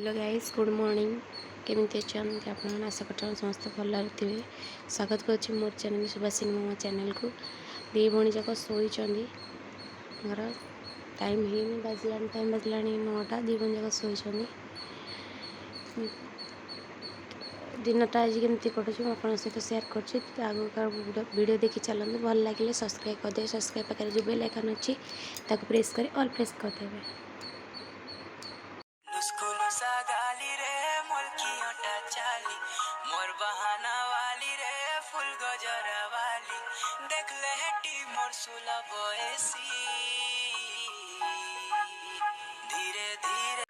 Hello guys, good morning. केमिति अच्छे आप आशा कर समस्त भल थे। स्वागत करुच्ची मोर चैनल सुभाषिनी मामा चैनल को। दी भणी जाक शोई घर टाइम ही बाजला 9टा। दी भणी जाक शोई दिनटा आज केमती कटुचे आप सहित सेयार कर वीडियो देखी चलते। भल लगे सब्सक्राइब करदे। सब्सक्राइब पाखे जो बेल आइकन अच्छी प्रेस कर ऑल प्रेस करदे। मोर बहाना वाली रे फुल गजरा वाली देख ले हेटी मोर सुलभ ऐसी धीरे धीरे